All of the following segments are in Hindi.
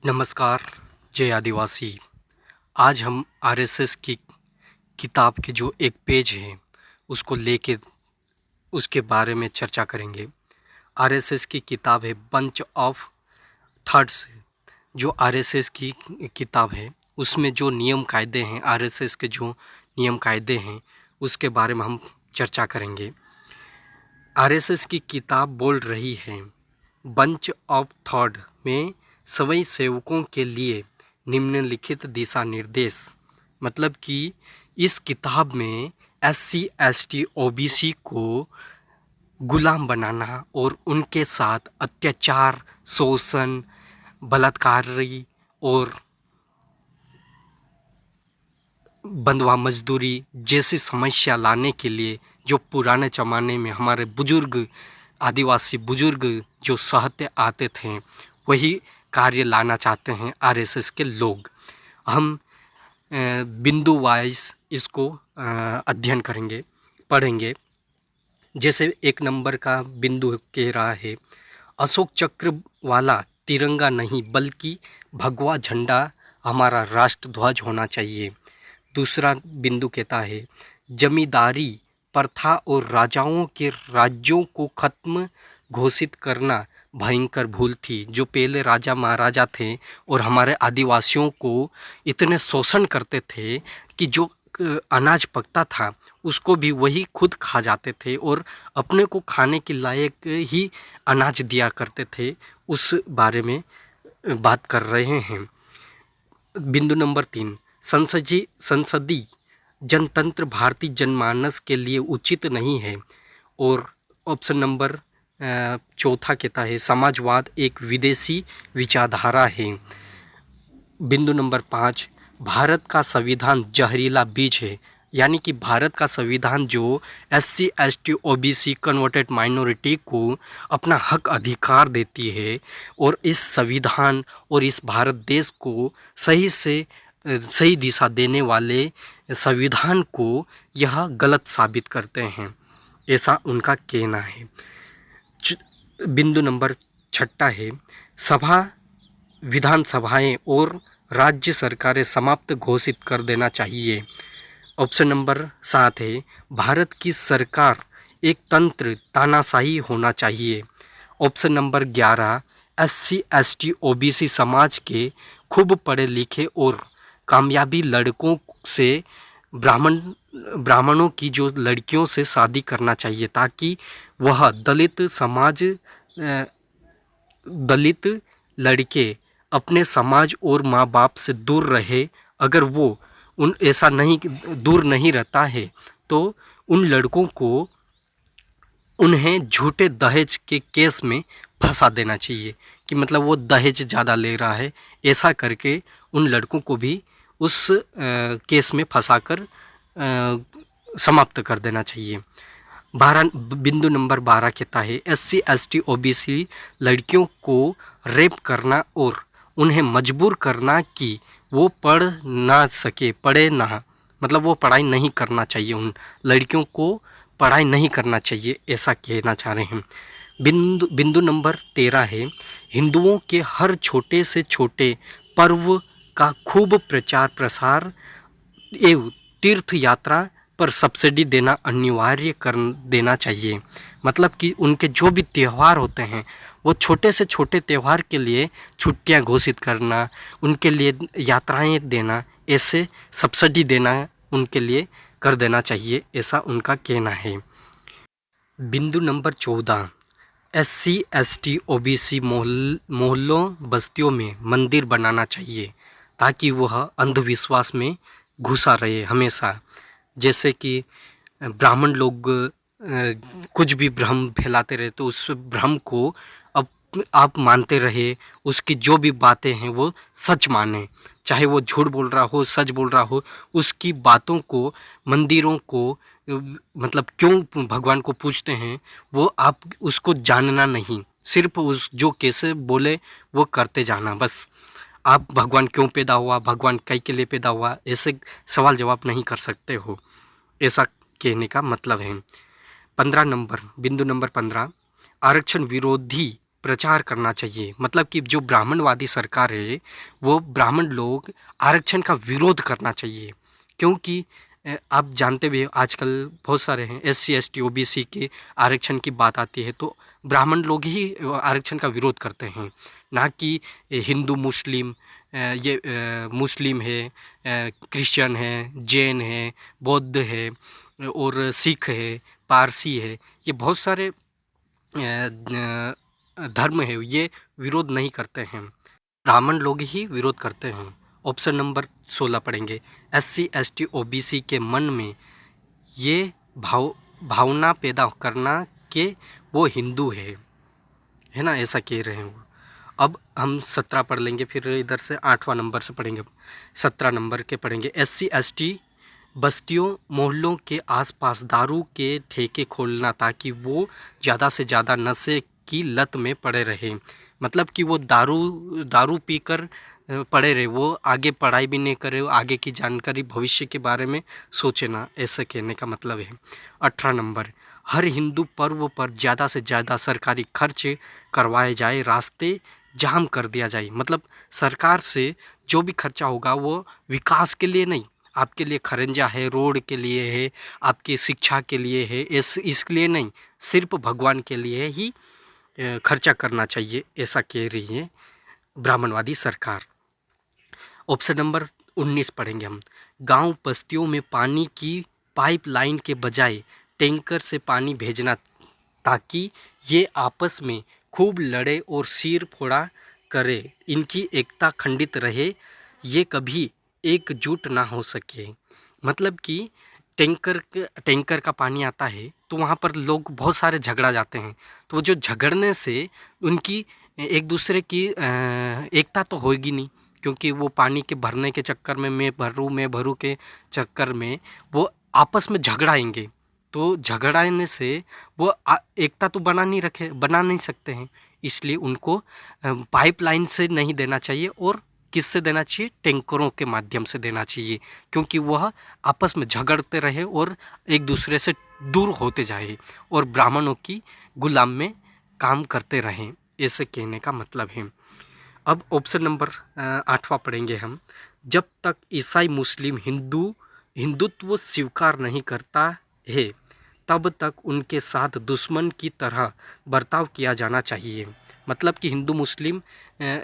नमस्कार। जय आदिवासी। आज हम आरएसएस की किताब के जो एक पेज है उसको लेके उसके बारे में चर्चा करेंगे। आरएसएस की किताब है बंच ऑफ थॉट्स। जो आरएसएस की किताब है उसमें जो नियम कायदे हैं, आरएसएस के जो नियम कायदे हैं उसके बारे में हम चर्चा करेंगे। आरएसएस की किताब बोल रही है बंच ऑफ थॉट में स्वयं सेवकों के लिए निम्नलिखित दिशा निर्देश। मतलब कि इस किताब में एससी एसटी ओबीसी को गुलाम बनाना और उनके साथ अत्याचार, शोषण, बलात्कारी और बंधुआ मजदूरी जैसी समस्या लाने के लिए जो पुराने ज़माने में हमारे बुजुर्ग, आदिवासी बुजुर्ग जो सहते आते थे वही कार्य लाना चाहते हैं आरएसएस के लोग। हम बिंदु वाइज इसको अध्ययन करेंगे, पढ़ेंगे। जैसे एक नंबर का बिंदु कह रहा है अशोक चक्र वाला तिरंगा नहीं बल्कि भगवा झंडा हमारा राष्ट्र ध्वज होना चाहिए। दूसरा बिंदु कहता है जमींदारी प्रथा और राजाओं के राज्यों को खत्म घोषित करना भयंकर भूल थी। जो पहले राजा महाराजा थे और हमारे आदिवासियों को इतने शोषण करते थे कि जो अनाज पकता था उसको भी वही खुद खा जाते थे और अपने को खाने के लायक ही अनाज दिया करते थे। उस बारे में बात कर रहे हैं। बिंदु नंबर 3 संसदीय जनतंत्र भारतीय जनमानस के लिए उचित नहीं है। और ऑप्शन नंबर चौथा कहता है समाजवाद एक विदेशी विचारधारा है। बिंदु नंबर 5 भारत का संविधान जहरीला बीज है। यानी कि भारत का संविधान जो SC ST OBC converted minority को अपना हक अधिकार देती है और इस संविधान और इस भारत देश को सही दिशा देने वाले संविधान को यह गलत साबित करते हैं, ऐसा उनका कहना है। बिंदु नंबर 6 है विधानसभाएं और राज्य सरकारें समाप्त घोषित कर देना चाहिए। ऑप्शन नंबर 7 है भारत की सरकार एक तंत्र तानाशाही होना चाहिए। Option number 11 SC ST OBC समाज के खूब पढ़े लिखे और कामयाबी लड़कों से ब्राह्मणों की जो लड़कियों से शादी करना चाहिए ताकि वह दलित लड़के अपने समाज और माँ बाप से दूर रहे। अगर वो ऐसा नहीं दूर नहीं रहता है तो उन लड़कों को उन्हें झूठे दहेज के केस में फंसा देना चाहिए कि मतलब वो दहेज ज़्यादा ले रहा है, ऐसा करके उन लड़कों को भी उस केस में फंसाकर समाप्त कर देना चाहिए। बिंदु नंबर 12 कहता है एससी एसटी ओबीसी लड़कियों को रेप करना और उन्हें मजबूर करना कि वो पढ़े ना मतलब वो पढ़ाई नहीं करना चाहिए, उन लड़कियों को पढ़ाई नहीं करना चाहिए, ऐसा कहना चाह रहे हैं। बिंदु नंबर 13 है हिंदुओं के हर छोटे से छोटे पर्व का खूब प्रचार प्रसार एवं तीर्थ यात्रा पर सब्सिडी देना अनिवार्य कर देना चाहिए। मतलब कि उनके जो भी त्यौहार होते हैं वो छोटे से छोटे त्यौहार के लिए छुट्टियां घोषित करना, उनके लिए यात्राएं देना, ऐसे सब्सिडी देना उनके लिए कर देना चाहिए, ऐसा उनका कहना है। बिंदु नंबर 14 एससी एसटी ओबीसी मोहल्लों बस्तियों में मंदिर बनाना चाहिए ताकि वह अंधविश्वास में घुसा रहे हमेशा। जैसे कि ब्राह्मण लोग कुछ भी भ्रम फैलाते रहे तो उस भ्रम को अब आप मानते रहे, उसकी जो भी बातें हैं वो सच माने, चाहे वो झूठ बोल रहा हो सच बोल रहा हो, उसकी बातों को मंदिरों को मतलब क्यों भगवान को पूजते हैं वो आप उसको जानना नहीं, सिर्फ उस जो कैसे बोले वो करते जाना। बस आप भगवान क्यों पैदा हुआ, भगवान कई के लिए पैदा हुआ, ऐसे सवाल जवाब नहीं कर सकते हो, ऐसा कहने का मतलब है। बिंदु नंबर 15 आरक्षण विरोधी प्रचार करना चाहिए। मतलब कि जो ब्राह्मणवादी सरकार है वो ब्राह्मण लोग आरक्षण का विरोध करना चाहिए, क्योंकि आप जानते भी हैं आजकल बहुत सारे हैं SC ST OBC के आरक्षण की बात आती है तो ब्राह्मण लोग ही आरक्षण का विरोध करते हैं, ना कि हिंदू मुस्लिम। मुस्लिम है, क्रिश्चियन है, जैन है, बौद्ध है और सिख है, पारसी है, ये बहुत सारे धर्म है, ये विरोध नहीं करते हैं, ब्राह्मण लोग ही विरोध करते हैं। ऑप्शन नंबर 16 पढ़ेंगे। SC ST OBC के मन में ये भावना पैदा करना कि वो हिंदू है ना, ऐसा कह रहे हैं वो। अब हम 17 पढ़ लेंगे, फिर इधर से 8वां नंबर से पढ़ेंगे। 17 नंबर के पढ़ेंगे। SC ST बस्तियों मोहल्लों के आसपास दारू के ठेके खोलना ताकि वो ज़्यादा से ज़्यादा नशे की लत में पड़े रहे। मतलब कि वो दारू पीकर पड़े रहे, वो आगे पढ़ाई भी नहीं करे, आगे की जानकारी भविष्य के बारे में सोचे ना, ऐसा कहने का मतलब है। 18 नंबर, हर हिंदू पर्व पर ज़्यादा से ज़्यादा सरकारी खर्च करवाए जाए, रास्ते जाम कर दिया जाए। मतलब सरकार से जो भी खर्चा होगा वो विकास के लिए नहीं, आपके लिए खरंजा है, रोड के लिए है, आपकी शिक्षा के लिए है, इसके लिए नहीं, सिर्फ भगवान के लिए ही खर्चा करना चाहिए, ऐसा कह रही है ब्राह्मणवादी सरकार। ऑप्शन नंबर 19 पढ़ेंगे हम। गांव बस्तियों में पानी की पाइपलाइन के बजाय टैंकर से पानी भेजना ताकि ये आपस में खूब लड़े और सिर फोड़ा करे, इनकी एकता खंडित रहे, ये कभी एकजुट ना हो सके। मतलब कि टैंकर का पानी आता है तो वहाँ पर लोग बहुत सारे झगड़ा जाते हैं, तो जो झगड़ने से उनकी एक दूसरे की एकता तो होगी नहीं, क्योंकि वो पानी के भरने के चक्कर में मैं भरूँ के चक्कर में वो आपस में झगड़ाएंगे, तो झगड़ाने से वो एकता तो बना नहीं सकते हैं। इसलिए उनको पाइपलाइन से नहीं देना चाहिए, और किससे देना चाहिए, टैंकरों के माध्यम से देना चाहिए, क्योंकि वह आपस में झगड़ते रहे और एक दूसरे से दूर होते जाए और ब्राह्मणों की गुलाम में काम करते रहें, ऐसे कहने का मतलब है। अब ऑप्शन नंबर 8वां पढ़ेंगे हम। जब तक ईसाई मुस्लिम हिंदुत्व स्वीकार नहीं करता है तब तक उनके साथ दुश्मन की तरह बर्ताव किया जाना चाहिए। मतलब कि हिंदू मुस्लिम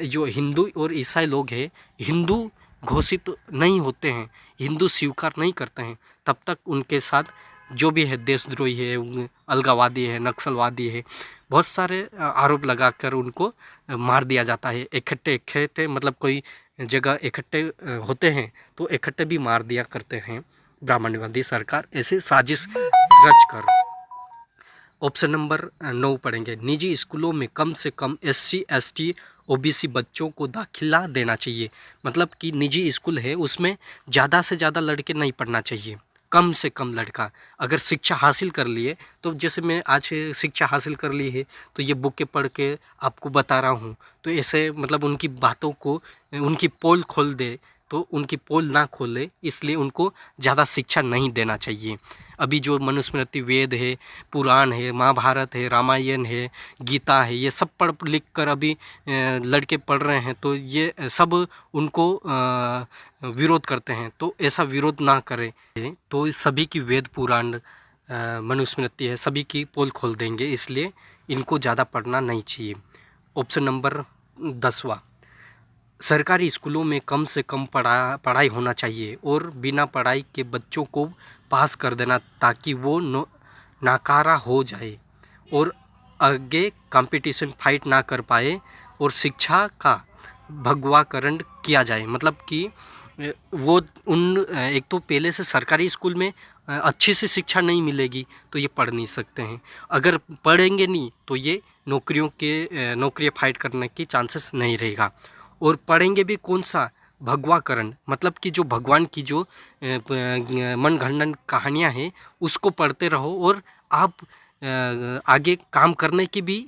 जो हिंदू और ईसाई लोग हैं, हिंदू घोषित नहीं होते हैं, हिंदू स्वीकार नहीं करते हैं, तब तक उनके साथ जो भी है, देशद्रोही है, अलगावादी है, नक्सलवादी है, बहुत सारे आरोप लगाकर उनको मार दिया जाता है। इकट्ठे मतलब कोई जगह इकट्ठे होते हैं तो इकट्ठे भी मार दिया करते हैं ब्राह्मणवादी सरकार, ऐसे साजिश रच कर। ऑप्शन नंबर 9 पढ़ेंगे। निजी स्कूलों में कम से कम SC ST OBC बच्चों को दाखिला देना चाहिए। मतलब कि निजी स्कूल है उसमें ज़्यादा से ज़्यादा लड़के नहीं पढ़ना चाहिए, कम से कम लड़का। अगर शिक्षा हासिल कर लिए, तो जैसे मैं आज शिक्षा हासिल कर ली है तो ये बुकें पढ़ के आपको बता रहा हूँ, तो ऐसे मतलब उनकी बातों को, उनकी पोल खोल दे तो उनकी पोल ना खोले, इसलिए उनको ज़्यादा शिक्षा नहीं देना चाहिए। अभी जो मनुस्मृति, वेद है, पुराण है, महाभारत है, रामायण है, गीता है, ये सब पढ़ लिख कर अभी लड़के पढ़ रहे हैं, तो ये सब उनको विरोध करते हैं, तो ऐसा विरोध ना करें। तो सभी की वेद पुराण मनुस्मृति है, सभी की पोल खोल देंगे, इसलिए इनको ज़्यादा पढ़ना नहीं चाहिए। ऑप्शन नंबर 10वां, सरकारी स्कूलों में कम से कम पढ़ाई होना चाहिए और बिना पढ़ाई के बच्चों को पास कर देना ताकि वो नाकारा हो जाए और आगे कंपटीशन फाइट ना कर पाए और शिक्षा का भगवाकरण किया जाए। मतलब कि वो एक तो पहले से सरकारी स्कूल में अच्छी सी शिक्षा नहीं मिलेगी तो ये पढ़ नहीं सकते हैं, अगर पढ़ेंगे नहीं तो ये नौकरियाँ फाइट करने की चांसेस नहीं रहेगा। और पढ़ेंगे भी कौन सा, भगवाकरण, मतलब कि जो भगवान की जो मनगढ़ंत कहानियाँ हैं उसको पढ़ते रहो और आप आगे काम करने की भी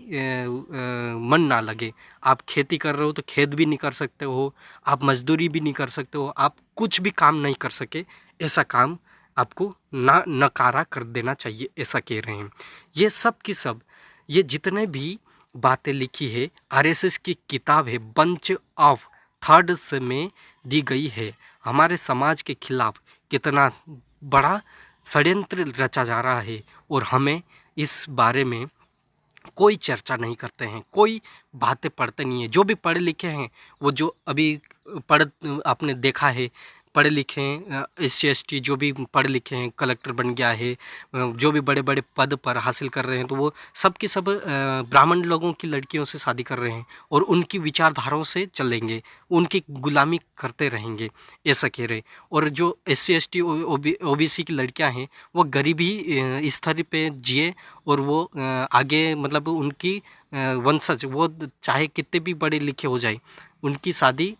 मन ना लगे। आप खेती कर रहे हो तो खेत भी नहीं कर सकते हो, आप मजदूरी भी नहीं कर सकते हो, आप कुछ भी काम नहीं कर सके, ऐसा काम आपको नकारा कर देना चाहिए, ऐसा कह रहे हैं। ये सब की सब, ये जितने भी बातें लिखी है, आरएसएस की किताब है बंच ऑफ थॉट्स में दी गई है। हमारे समाज के खिलाफ कितना बड़ा षड्यंत्र रचा जा रहा है और हमें इस बारे में कोई चर्चा नहीं करते हैं, कोई बातें पढ़ते नहीं हैं। जो भी पढ़े लिखे हैं वो जो अभी पढ़ आपने देखा है, पढ़े लिखे हैं SC ST जो भी पढ़े लिखे हैं, कलेक्टर बन गया है, जो भी बड़े बड़े पद पर हासिल कर रहे हैं, तो वो सब के सब ब्राह्मण लोगों की लड़कियों से शादी कर रहे हैं और उनकी विचारधाराओं से चलेंगे, उनकी गुलामी करते रहेंगे, ऐसा कह रहे। और जो SC ST OBC की लड़कियां हैं वो गरीबी स्तर पे जिए और वो आगे मतलब उनकी वंशज वो चाहे कितने भी बड़े लिखे हो जाए, उनकी शादी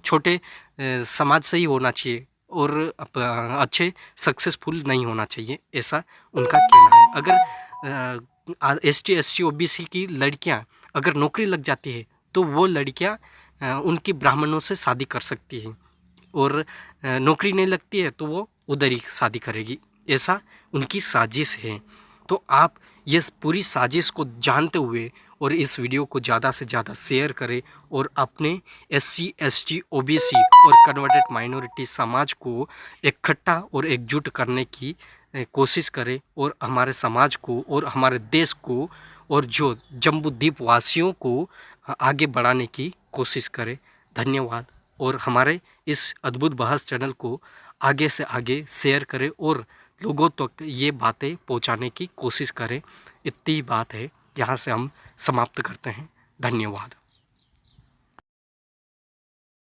छोटे समाज से ही होना चाहिए और अच्छे सक्सेसफुल नहीं होना चाहिए, ऐसा उनका कहना है। अगर ST SC OBC की लड़कियां अगर नौकरी लग जाती है तो वो लड़कियां उनकी ब्राह्मणों से शादी कर सकती है और नौकरी नहीं लगती है तो वो उधर ही शादी करेगी, ऐसा उनकी साजिश है। तो आप ये पूरी साजिश को जानते हुए और इस वीडियो को ज़्यादा से ज़्यादा शेयर करें और अपने SC ST OBC और कन्वर्टेड माइनॉरिटी समाज को इकट्ठा और एकजुट करने की कोशिश करें और हमारे समाज को और हमारे देश को और जो जम्बू द्वीप वासियों को आगे बढ़ाने की कोशिश करें। धन्यवाद। और हमारे इस अद्भुत बहस चैनल को आगे से आगे शेयर करें और लोगों तक ये बातें पहुंचाने की कोशिश करें। इतनी ही बात है, यहाँ से हम समाप्त करते हैं। धन्यवाद।